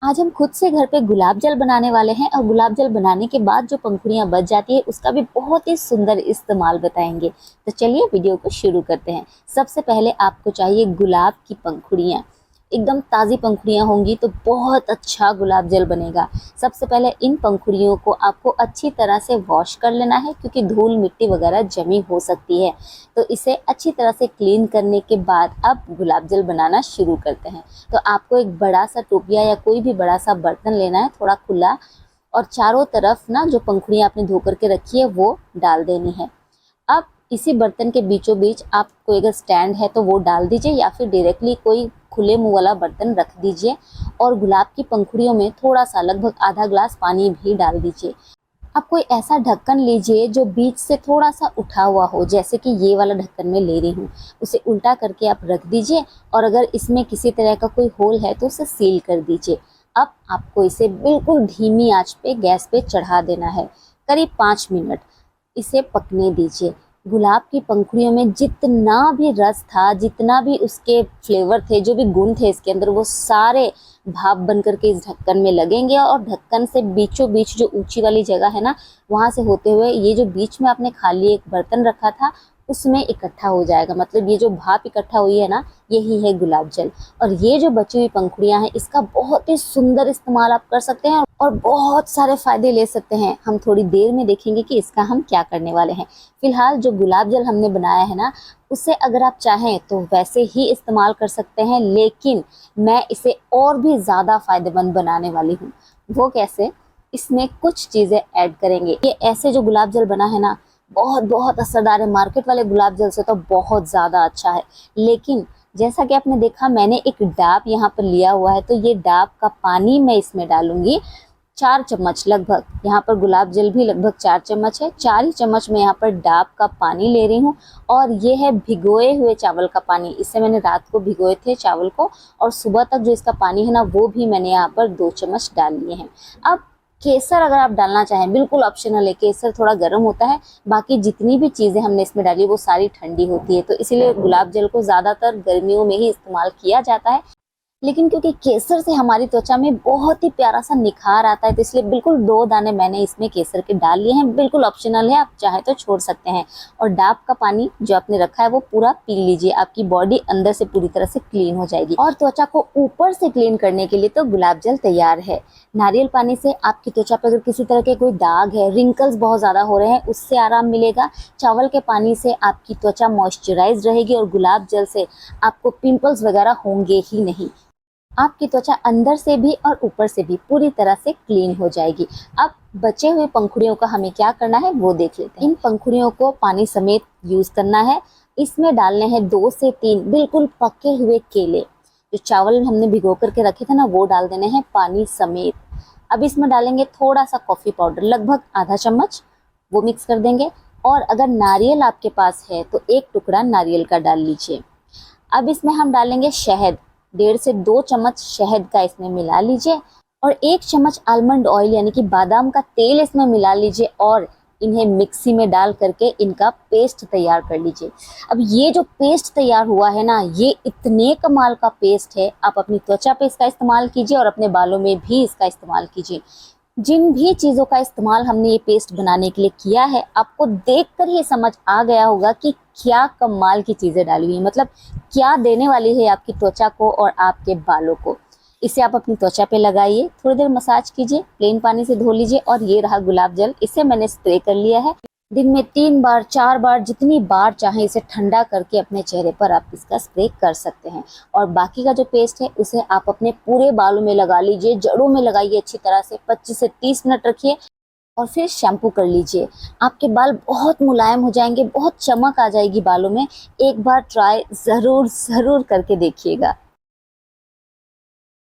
आज हम खुद से घर पे गुलाब जल बनाने वाले हैं और गुलाब जल बनाने के बाद जो पंखुड़ियाँ बच जाती है उसका भी बहुत ही सुंदर इस्तेमाल बताएंगे। तो चलिए वीडियो को शुरू करते हैं। सबसे पहले आपको चाहिए गुलाब की पंखुड़ियाँ। एकदम ताज़ी पंखुड़ियाँ होंगी तो बहुत अच्छा गुलाब जल बनेगा। सबसे पहले इन पंखुड़ियों को आपको अच्छी तरह से वॉश कर लेना है, क्योंकि धूल मिट्टी वगैरह जमी हो सकती है। तो इसे अच्छी तरह से क्लीन करने के बाद अब गुलाब जल बनाना शुरू करते हैं। तो आपको एक बड़ा सा टोपिया या कोई भी बड़ा सा बर्तन लेना है, थोड़ा खुला, और चारों तरफ ना जो पंखुड़ियाँ आपने धो करके रखी है वो डाल देनी है। अब इसी बर्तन के बीचों बीच आप कोई अगर स्टैंड है तो वो डाल दीजिए, या फिर डायरेक्टली कोई खुले मुंह वाला बर्तन रख दीजिए और गुलाब की पंखुड़ियों में थोड़ा सा लगभग आधा ग्लास पानी भी डाल दीजिए। आप कोई ऐसा ढक्कन लीजिए जो बीच से थोड़ा सा उठा हुआ हो, जैसे कि ये वाला ढक्कन मैं ले रही हूँ। उसे उल्टा करके आप रख दीजिए और अगर इसमें किसी तरह का कोई होल है तो उसे सील कर दीजिए। अब आपको इसे बिल्कुल धीमी आंच पे गैस पे चढ़ा देना है। करीब 5 मिनट इसे पकने दीजिए। गुलाब की पंखुड़ियों में जितना भी रस था, जितना भी उसके फ्लेवर थे, जो भी गुण थे इसके अंदर, वो सारे भाप बन करके इस ढक्कन में लगेंगे और ढक्कन से बीचों बीच जो ऊंची वाली जगह है ना, वहाँ से होते हुए ये जो बीच में आपने खाली एक बर्तन रखा था उसमें इकट्ठा हो जाएगा। मतलब ये जो भाप इकट्ठा हुई है ना, यही है गुलाब जल। और ये जो बची हुई पंखुड़ियाँ हैं, इसका बहुत ही सुंदर इस्तेमाल आप कर सकते हैं और बहुत सारे फायदे ले सकते हैं। हम थोड़ी देर में देखेंगे कि इसका हम क्या करने वाले हैं। फिलहाल जो गुलाब जल हमने बनाया है ना, उसे अगर आप चाहें तो वैसे ही इस्तेमाल कर सकते हैं, लेकिन मैं इसे और भी ज़्यादा फायदेमंद बनाने वाली हूँ। वो कैसे? इसमें कुछ चीज़ें ऐड करेंगे। ये ऐसे जो गुलाब जल बना है ना, बहुत बहुत असरदार है। मार्केट वाले गुलाब जल से तो बहुत ज़्यादा अच्छा है। लेकिन जैसा कि आपने देखा, मैंने एक डाब यहाँ पर लिया हुआ है, तो ये डाब का पानी मैं इसमें डालूंगी 4 चम्मच लगभग। यहाँ पर गुलाब जल भी लगभग 4 चम्मच है। 4 ही चम्मच में यहाँ पर डाब का पानी ले रही हूँ। और ये है भिगोए हुए चावल का पानी। इससे मैंने रात को भिगोए थे चावल को, और सुबह तक जो इसका पानी है ना, वो भी मैंने यहाँ पर 2 चम्मच डाल लिए हैं। अब केसर अगर आप डालना चाहें, बिल्कुल ऑप्शनल है। केसर थोड़ा गर्म होता है, बाकी जितनी भी चीज़ें हमने इसमें डाली वो सारी ठंडी होती है। तो इसीलिए गुलाब जल को ज़्यादातर गर्मियों में ही इस्तेमाल किया जाता है। लेकिन क्योंकि केसर से हमारी त्वचा में बहुत ही प्यारा सा निखार आता है, तो इसलिए बिल्कुल 2 दाने मैंने इसमें केसर के डाल लिए हैं। बिल्कुल ऑप्शनल है, आप चाहे तो छोड़ सकते हैं। और डाब का पानी जो आपने रखा है वो पूरा पी लीजिए, आपकी बॉडी अंदर से पूरी तरह से क्लीन हो जाएगी। और त्वचा को ऊपर से क्लीन करने के लिए तो गुलाब जल तैयार है। नारियल पानी से आपकी त्वचा पर अगर किसी तरह के कोई दाग है, रिंकल्स बहुत ज़्यादा हो रहे हैं, उससे आराम मिलेगा। चावल के पानी से आपकी त्वचा मॉइस्चराइज रहेगी और गुलाब जल से आपको पिंपल्स वगैरह होंगे ही नहीं। आपकी त्वचा अंदर से भी और ऊपर से भी पूरी तरह से क्लीन हो जाएगी। अब बचे हुए पंखुड़ियों का हमें क्या करना है वो देख लेते हैं। इन पंखुड़ियों को पानी समेत यूज़ करना है। इसमें डालने हैं 2 से 3 बिल्कुल पके हुए केले। जो चावल हमने भिगो करके रखे थे ना, वो डाल देने हैं पानी समेत। अब इसमें डालेंगे थोड़ा सा कॉफ़ी पाउडर, लगभग आधा चम्मच, वो मिक्स कर देंगे। और अगर नारियल आपके पास है तो 1 टुकड़ा नारियल का डाल लीजिए। अब इसमें हम डालेंगे शहद। 1.5 से 2 चम्मच शहद का इसमें मिला लीजिए और 1 चम्मच आलमंड ऑयल यानी कि बादाम का तेल इसमें मिला लीजिए और इन्हें मिक्सी में डाल करके इनका पेस्ट तैयार कर लीजिए। अब ये जो पेस्ट तैयार हुआ है ना, ये इतने कमाल का पेस्ट है। आप अपनी त्वचा पे इसका इस्तेमाल कीजिए और अपने बालों में भी इसका इस्तेमाल कीजिए। जिन भी चीज़ों का इस्तेमाल हमने ये पेस्ट बनाने के लिए किया है, आपको देखकर ही समझ आ गया होगा कि क्या कमाल की चीज़ें डाली हुई हैं। मतलब क्या देने वाली है आपकी त्वचा को और आपके बालों को। इसे आप अपनी त्वचा पे लगाइए, थोड़ी देर मसाज कीजिए, प्लेन पानी से धो लीजिए। और ये रहा गुलाब जल। इसे मैंने स्प्रे कर लिया है। दिन में 3 बार 4 बार जितनी बार चाहें इसे ठंडा करके अपने चेहरे पर आप इसका स्प्रे कर सकते हैं। और बाकी का जो पेस्ट है उसे आप अपने पूरे बालों में लगा लीजिए, जड़ों में लगाइए अच्छी तरह से। 25 से 30 मिनट रखिए और फिर शैम्पू कर लीजिए। आपके बाल बहुत मुलायम हो जाएंगे, बहुत चमक आ जाएगी बालों में। एक बार ट्राई ज़रूर ज़रूर करके देखिएगा।